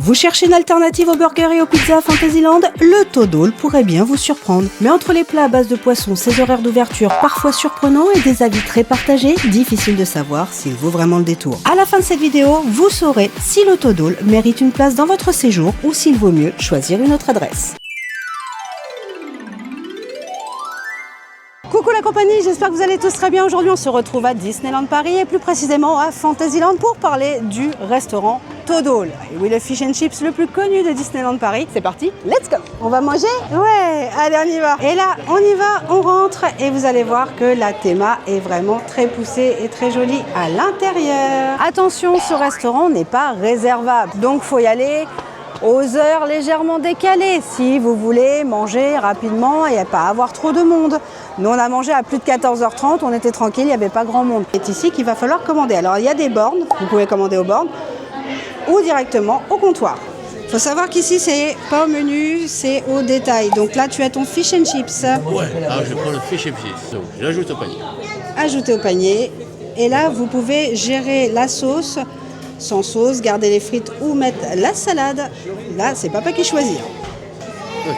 Vous cherchez une alternative aux burgers et aux pizzas à Fantasyland? Le Todol pourrait bien vous surprendre. Mais entre les plats à base de poisson, ses horaires d'ouverture parfois surprenants et des avis très partagés, difficile de savoir s'il vaut vraiment le détour. À la fin de cette vidéo, vous saurez si le Todol mérite une place dans votre séjour ou s'il vaut mieux choisir une autre adresse. Coucou la compagnie, j'espère que vous allez tous très bien. Aujourd'hui on se retrouve à Disneyland Paris et plus précisément à Fantasyland pour parler du restaurant Todol. Et oui, le fish and chips le plus connu de Disneyland Paris. C'est parti, let's go! On va manger? Ouais, allez on y va. Et là, on y va, on rentre et vous allez voir que la théma est vraiment très poussée et très jolie à l'intérieur. Attention, ce restaurant n'est pas réservable, donc faut y aller aux heures légèrement décalées si vous voulez manger rapidement et pas avoir trop de monde. Nous on a mangé à plus de 14h30, on était tranquille, il n'y avait pas grand monde. C'est ici qu'il va falloir commander. Alors il y a des bornes, vous pouvez commander aux bornes ou directement au comptoir. Il faut savoir qu'ici c'est pas au menu, c'est au détail. Donc là tu as ton fish and chips. Ouais, alors je prends le fish and chips, donc je l'ajoute au panier. Ajouté au panier. Et là vous pouvez gérer la sauce. Sans sauce, garder les frites ou mettre la salade. Là, c'est papa qui choisit.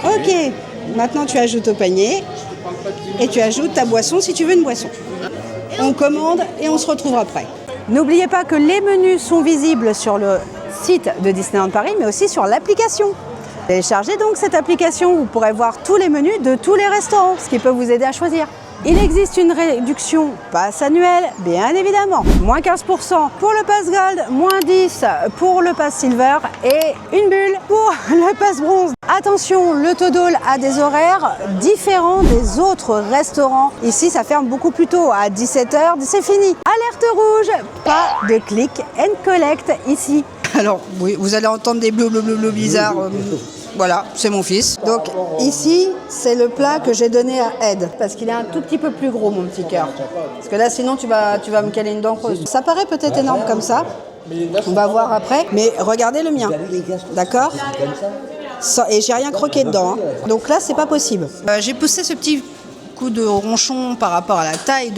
Ok, maintenant tu ajoutes au panier et tu ajoutes ta boisson si tu veux une boisson. On commande et on se retrouve après. N'oubliez pas que les menus sont visibles sur le site de Disneyland Paris, mais aussi sur l'application. Téléchargez donc cette application, vous pourrez voir tous les menus de tous les restaurants, ce qui peut vous aider à choisir. Il existe une réduction pass annuelle, bien évidemment, moins 15% pour le pass Gold, moins 10% pour le pass Silver et une bulle pour le pass Bronze. Attention, le Todol a des horaires différents des autres restaurants. Ici, ça ferme beaucoup plus tôt, à 17h, c'est fini. Alerte rouge, pas de click and collect ici. Alors, oui, vous allez entendre des bleu bizarres. Voilà, c'est mon fils. Donc ici, c'est le plat que j'ai donné à Ed. Parce qu'il est un tout petit peu plus gros, mon petit cœur. Parce que là, sinon, tu vas me caler une dent creuse. Ça paraît peut-être énorme comme ça. On va voir après. Mais regardez le mien. D'accord ? Et j'ai rien croqué dedans. Hein. Donc là, c'est pas possible. J'ai poussé ce petit coup de ronchon par rapport à la taille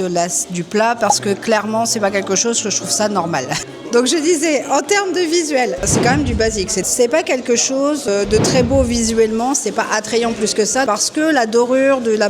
du plat. Parce que clairement, c'est pas quelque chose que je trouve ça normal. Donc je disais, en termes de visuel, c'est quand même du basique. C'est pas quelque chose de très beau visuellement, c'est pas attrayant plus que ça, parce que la dorure de la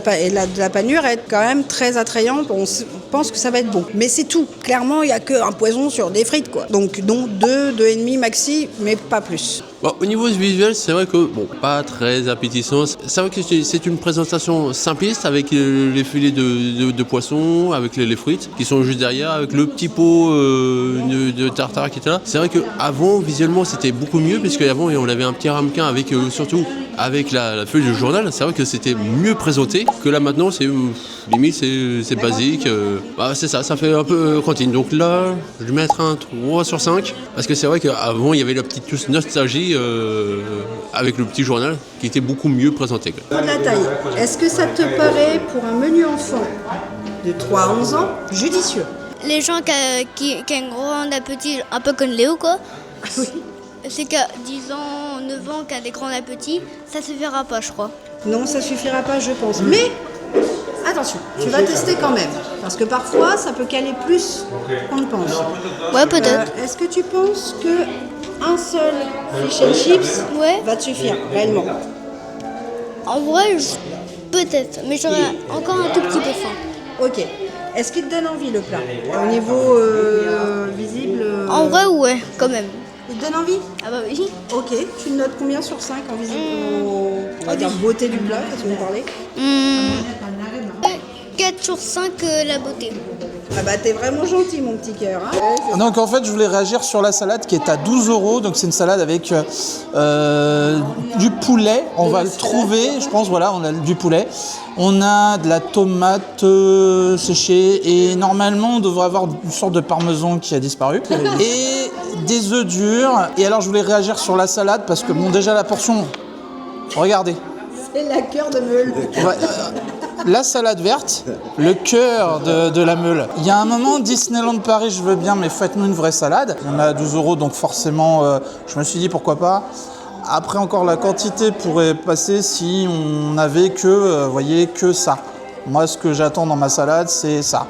panure est quand même très attrayante. On pense que ça va être bon. Mais c'est tout. Clairement, il n'y a qu'un poison sur des frites, quoi. Donc 2,5 maxi, mais pas plus. Bon, au niveau du visuel, c'est vrai que, bon, pas très appétissant. C'est vrai que c'est une présentation simpliste avec les filets de poisson, avec les frites qui sont juste derrière, avec le petit pot de tartare qui était là. C'est vrai qu'avant, visuellement, c'était beaucoup mieux, puisque avant, on avait un petit ramequin avec, surtout, avec la feuille de journal. C'est vrai que c'était mieux présenté que là maintenant, c'est limite, c'est basique. C'est ça fait un peu cantine. Donc là, je vais mettre un 3 sur 5, parce que c'est vrai qu'avant, il y avait la petite touche nostalgie avec le petit journal qui était beaucoup mieux présenté. Pour la taille, est-ce que ça te paraît, pour un menu enfant de 3 à 11 ans, judicieux? Les gens qui ont un grand appétit, un peu comme Léo, quoi. Oui. C'est qu'à 10 ans, 9 ans, qui a des grands appétits, ça suffira pas, je crois. Non, ça suffira pas, je pense. Mais attention, tu vas tester quand même. Parce que parfois, ça peut caler plus qu'on le pense. Ouais, peut-être. Est-ce que tu penses que un seul fish and chips va te suffire, réellement? En vrai, peut-être, mais j'aurais encore un tout petit peu faim. Ok. Est-ce qu'il te donne envie, le plat? Au niveau visible En vrai, ouais, quand même. Il te donne envie? Ah bah oui. Ok. Tu le notes combien sur 5 en visible on va dire beauté du plat, façon de parler? 4 sur 5, la beauté. Ah bah t'es vraiment gentil, mon petit cœur. Hein. Donc en fait je voulais réagir sur la salade qui est à 12 €. Donc c'est une salade avec du poulet. On va le trouver, je pense, voilà, on a du poulet. On a de la tomate séchée et normalement on devrait avoir une sorte de parmesan qui a disparu. Et des œufs durs. Et alors je voulais réagir sur la salade parce que bon, déjà la portion, regardez. C'est la cœur de meule. Ouais, la salade verte, le cœur de la meule. Il y a un moment, Disneyland Paris, je veux bien, mais faites-nous une vraie salade. On a 12 €, donc forcément, je me suis dit pourquoi pas. Après, encore, la quantité pourrait passer si on n'avait que, voyez, que ça. Moi, ce que j'attends dans ma salade, c'est ça.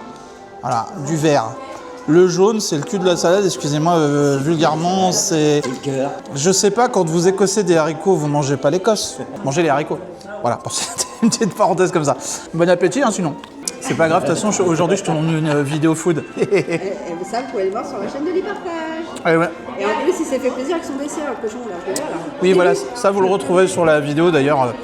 Voilà, du vert. Le jaune, c'est le cul de la salade, excusez-moi vulgairement, c'est... Je sais pas, quand vous écossez des haricots, vous mangez pas l'Écosse, mangez les haricots. Voilà, c'était une petite parenthèse comme ça. Bon appétit, hein, sinon. C'est pas grave, de toute façon, aujourd'hui, je tourne une vidéo food. Et ça, vous pouvez le voir sur la chaîne de l'e-partage. Ouais. Et en plus, il s'est fait plaisir avec son dessert, le cochon, là, je le vois, là. Oui, voilà, ça, vous le retrouvez sur la vidéo, d'ailleurs,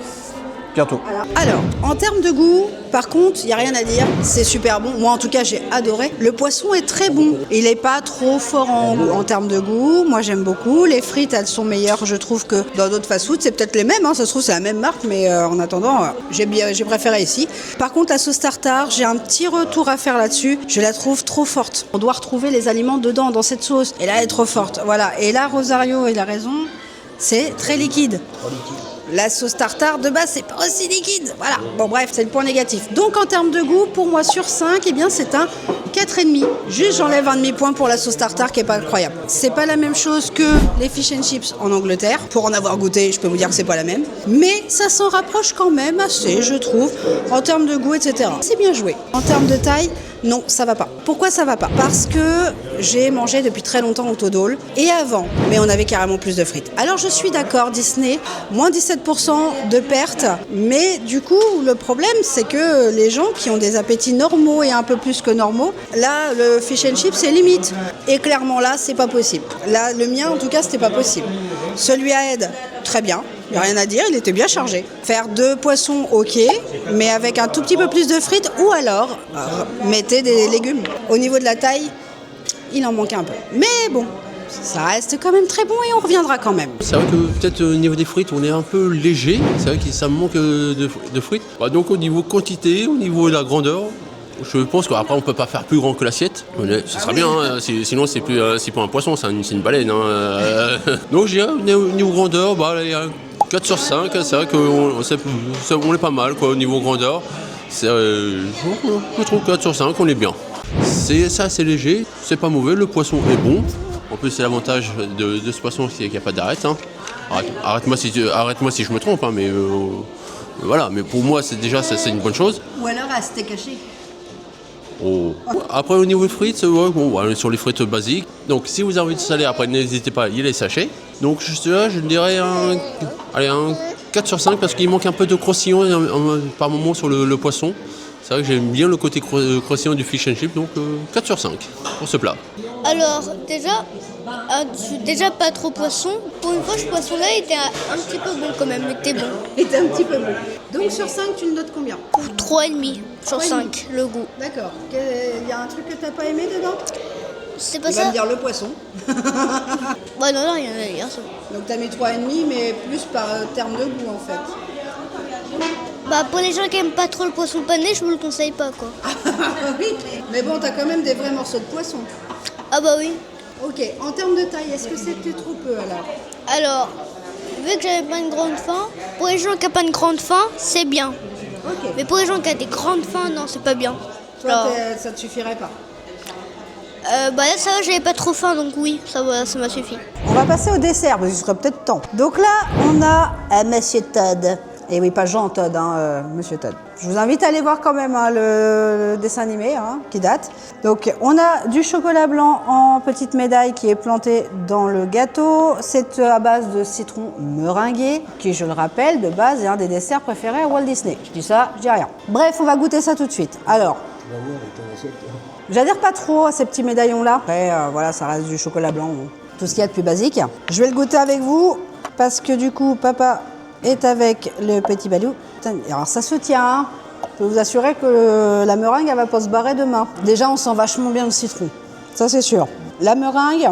bientôt. Alors, en termes de goût, par contre, il n'y a rien à dire, c'est super bon. Moi, en tout cas, j'ai adoré. Le poisson est très bon. Il n'est pas trop fort en termes de goût. Moi, j'aime beaucoup. Les frites, elles sont meilleures, je trouve, que dans d'autres fast-food. C'est peut-être les mêmes, hein. Ça se trouve, c'est la même marque, mais en attendant, j'ai préféré ici. Par contre, la sauce tartare, j'ai un petit retour à faire là-dessus. Je la trouve trop forte. On doit retrouver les aliments dedans, dans cette sauce. Et là, elle est trop forte. Voilà. Et là, Rosario, il a raison, c'est très liquide. La sauce tartare de base, c'est pas aussi liquide. Voilà. Bon, bref, c'est le point négatif. Donc, en termes de goût, pour moi, sur 5, eh bien, c'est un 4,5. Juste, j'enlève un demi-point pour la sauce tartare qui est pas incroyable. C'est pas la même chose que les fish and chips en Angleterre. Pour en avoir goûté, je peux vous dire que c'est pas la même. Mais ça s'en rapproche quand même assez, je trouve, en termes de goût, etc. C'est bien joué. En termes de taille, non, ça va pas. Pourquoi ça va pas? Parce que j'ai mangé depuis très longtemps au Todol et avant, mais on avait carrément plus de frites. Alors je suis d'accord, Disney, moins 17% de perte, mais du coup, le problème, c'est que les gens qui ont des appétits normaux et un peu plus que normaux, là, le fish and chips, c'est limite. Et clairement, là, c'est pas possible. Là, le mien, en tout cas, c'était pas possible. Celui à Ed, très bien. Il n'y a rien à dire, il était bien chargé. Faire 2 poissons, ok, mais avec un tout petit peu plus de frites, ou alors, mettez des légumes. Au niveau de la taille, il en manquait un peu. Mais bon, ça reste quand même très bon et on reviendra quand même. C'est vrai que peut-être au niveau des frites, on est un peu léger. C'est vrai que ça me manque de frites. Donc au niveau quantité, au niveau de la grandeur, je pense qu'après on peut pas faire plus grand que l'assiette. Ce sera bien, hein. Sinon c'est pas un poisson, c'est une baleine. Hein. Donc j'ai au niveau grandeur, il y a 4 sur 5, c'est vrai qu'on est pas mal quoi, au niveau grandeur. Je trouve 4 sur 5, on est bien. C'est assez léger, c'est pas mauvais, le poisson est bon. En plus c'est l'avantage de ce poisson, c'est qu'il n'y a pas d'arête. Hein. Arrête-moi si je me trompe, hein, mais voilà, mais pour moi c'est une bonne chose. Ou alors à steak caché. Oh. Après au niveau des frites, on est sur les frites basiques. Donc si vous avez envie de saler, après n'hésitez pas, il y a les sachets. Donc juste là, je dirais un 4 sur 5 parce qu'il manque un peu de croustillant par moment sur le poisson. C'est vrai que j'aime bien le côté croustillant du fish and chip, donc 4 sur 5 pour ce plat. Alors, je suis déjà pas trop poisson. Pour une fois, ce poisson-là était un petit peu bon quand même, il était bon. Il était un petit peu bon. Donc sur 5, tu le notes combien? 3,5 sur 5, le goût. D'accord. Il y a un truc que t'as pas aimé dedans? C'est pas Tu vas ça? me dire le poisson. Bah non, rien à dire. Donc t'as mis 3,5, mais plus par terme de goût en fait. Bah pour les gens qui aiment pas trop le poisson pané, je vous le conseille pas quoi. Oui, mais bon, t'as quand même des vrais morceaux de poisson. Ah bah oui. Ok, en termes de taille, est-ce que c'était trop peu alors? Alors, vu que j'avais pas une grande faim, pour les gens qui n'ont pas une grande faim, c'est bien. Ok. Mais pour les gens qui ont des grandes faims, non, c'est pas bien. Toi, ça te suffirait pas? Bah là, ça va, j'avais pas trop faim, donc oui, ça m'a suffi. On va passer au dessert, parce qu'il serait peut-être temps. Donc là, on a Monsieur Todd. Et oui, pas Jean Todd, Monsieur Todd. Je vous invite à aller voir quand même le dessin animé qui date. Donc on a du chocolat blanc en petite médaille qui est planté dans le gâteau. C'est à base de citron meringué, qui je le rappelle, de base est un des desserts préférés à Walt Disney. Je dis ça, je dis rien. Bref, on va goûter ça tout de suite. Alors, j'adhère pas trop à ces petits médaillons-là. Après, voilà, ça reste du chocolat blanc, tout ce qu'il y a de plus basique. Je vais le goûter avec vous, parce que du coup, papa est avec le petit Balou. Alors ça se tient, hein. Je peux vous assurer que la meringue, elle va pas se barrer demain. Déjà, on sent vachement bien le citron, ça c'est sûr. La meringue,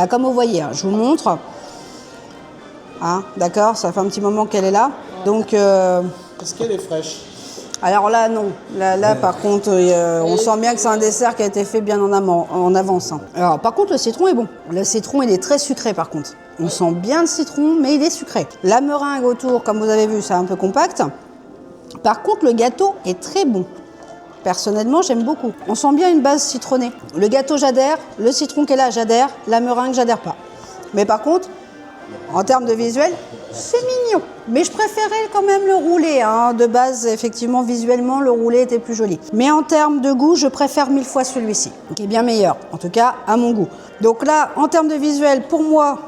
comme vous voyez, je vous montre. D'accord, ça fait un petit moment qu'elle est là. Donc, Est-ce qu'elle est fraîche? alors là, non. Là par contre, on sent bien que c'est un dessert qui a été fait bien en avance. Hein. Alors, par contre, le citron est bon. Le citron, il est très sucré, par contre. On sent bien le citron, mais il est sucré. La meringue autour, comme vous avez vu, c'est un peu compact. Par contre, le gâteau est très bon. Personnellement, j'aime beaucoup. On sent bien une base citronnée. Le gâteau, j'adhère. Le citron qui est là, j'adhère. La meringue, j'adhère pas. Mais par contre, En termes de visuel, c'est mignon. Mais je préférais quand même le roulé. Hein. De base, effectivement, visuellement, le roulé était plus joli. Mais en termes de goût, je préfère 1000 fois celui-ci, qui est bien meilleur. En tout cas, à mon goût. Donc là, en termes de visuel, pour moi,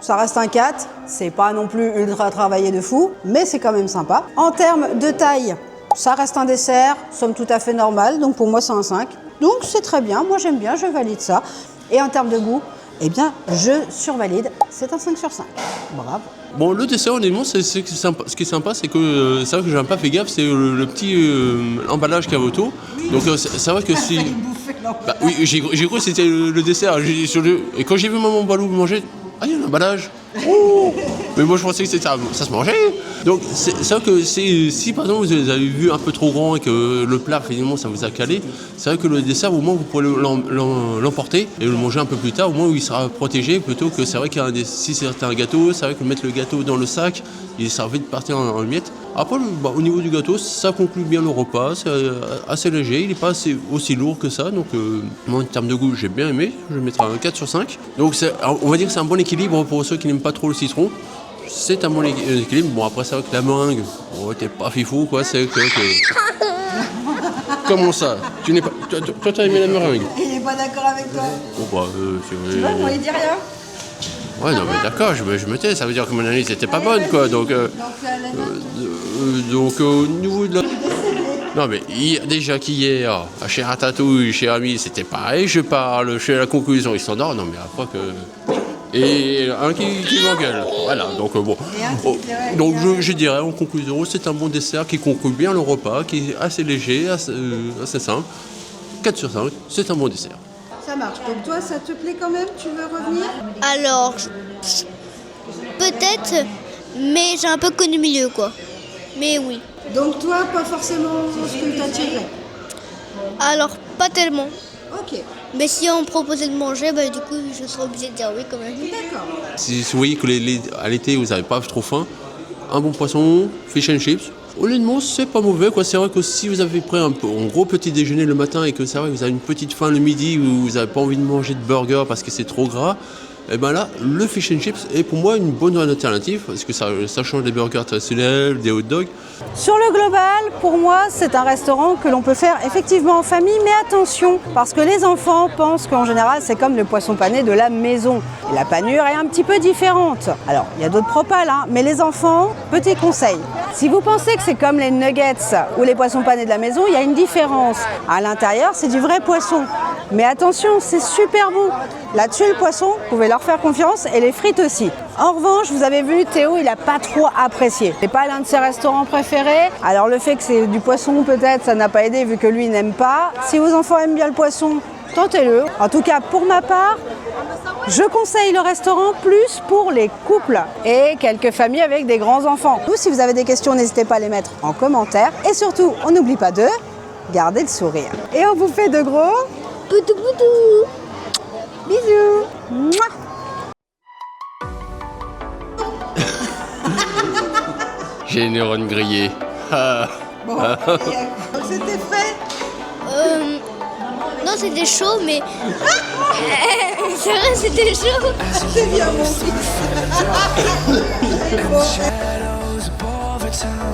ça reste un 4. C'est pas non plus ultra travaillé de fou, mais c'est quand même sympa. En termes de taille, ça reste un dessert, somme tout à fait normal. Donc pour moi, c'est un 5. Donc c'est très bien. Moi, j'aime bien, je valide ça. Et en termes de goût, eh bien, je survalide. C'est un 5 sur 5. Bravo. Bon, le dessert, honnêtement, ce qui est sympa, c'est que c'est vrai que j'ai pas fait gaffe, c'est le petit emballage qu'il y a autour. Donc c'est vrai que si... Bah, oui, j'ai cru que c'était le dessert. Et quand j'ai vu maman Balou manger, ah, il y a un emballage. Oh, mais moi je pensais que ça se mangeait. Donc c'est vrai que si par exemple vous avez vu un peu trop grand et que le plat finalement ça vous a calé, c'est vrai que le dessert au moins vous pourrez l'emporter et le manger un peu plus tard, au moins où il sera protégé, plutôt que c'est vrai si c'est un gâteau, c'est vrai que mettre le gâteau dans le sac, ça va vite partir en miettes. Après au niveau du gâteau, ça conclut bien le repas, c'est assez léger, il n'est pas aussi lourd que ça, donc moi en termes de goût j'ai bien aimé, je mettrai un 4 sur 5. Donc on va dire que c'est un bon équilibre pour ceux qui n'aiment pas trop le citron. C'est un bon équilibre. Bon, après, c'est vrai que la meringue, t'es pas fifou, quoi. C'est que. Comment ça? Toi, t'as aimé la meringue? Il est pas d'accord avec toi. Oh, bah, Tu vois, moi, il dit rien. Ouais, non, mais d'accord, je me tais. Ça veut dire que mon analyse n'était pas bonne, quoi. Donc, au niveau de la. Non, mais déjà qu'hier, chez Ratatouille, chez Ami, c'était pareil. Je parle, chez la conclusion, il s'endort. Non, mais après que. Et un qui m'engueule. Voilà, donc bon. Donc je dirais en conclusion, c'est un bon dessert qui conclut bien le repas, qui est assez léger, assez simple. 4 sur 5, c'est un bon dessert. Ça marche. Donc toi, ça te plaît quand même? Tu veux revenir? Alors, peut-être, mais j'ai un peu connu le milieu, quoi. Mais oui. Donc toi, pas forcément ce que t'attirerait? Alors, pas tellement. Ok. Mais si on me proposait de manger, bah, du coup, je serais obligée de dire oui quand même. D'accord. Si vous voyez que à l'été, vous n'avez pas trop faim, un bon poisson, fish and chips, honnêtement, c'est pas mauvais, quoi. C'est vrai que si vous avez pris un gros petit déjeuner le matin et que c'est vrai que vous avez une petite faim le midi où vous n'avez pas envie de manger de burger parce que c'est trop gras, et ben là, le fish and chips est pour moi une bonne alternative parce que ça change des burgers traditionnels, des hot dogs. Sur le global, pour moi, c'est un restaurant que l'on peut faire effectivement en famille, mais attention, parce que les enfants pensent qu'en général, c'est comme le poisson pané de la maison. Et la panure est un petit peu différente. Alors, il y a d'autres propals, hein, mais les enfants, petit conseil. Si vous pensez que c'est comme les nuggets ou les poissons panés de la maison, il y a une différence. À l'intérieur, c'est du vrai poisson. Mais attention, c'est super bon. Là-dessus, le poisson, vous pouvez leur faire confiance et les frites aussi. En revanche, vous avez vu, Théo, il n'a pas trop apprécié. C'est pas l'un de ses restaurants préférés. Alors le fait que c'est du poisson, peut-être, ça n'a pas aidé vu que lui n'aime pas. Si vos enfants aiment bien le poisson, tentez-le. En tout cas, pour ma part, je conseille le restaurant plus pour les couples et quelques familles avec des grands enfants. Ou si vous avez des questions, n'hésitez pas à les mettre en commentaire. Et surtout, on n'oublie pas de garder le sourire. Et on vous fait de gros Poutou poutou. bisous. Mouah. J'ai une neurones grillées. Bon, donc c'était fait. Non, c'était chaud, mais... C'est vrai, c'était chaud. C'est bien mon fils. shadows above a town.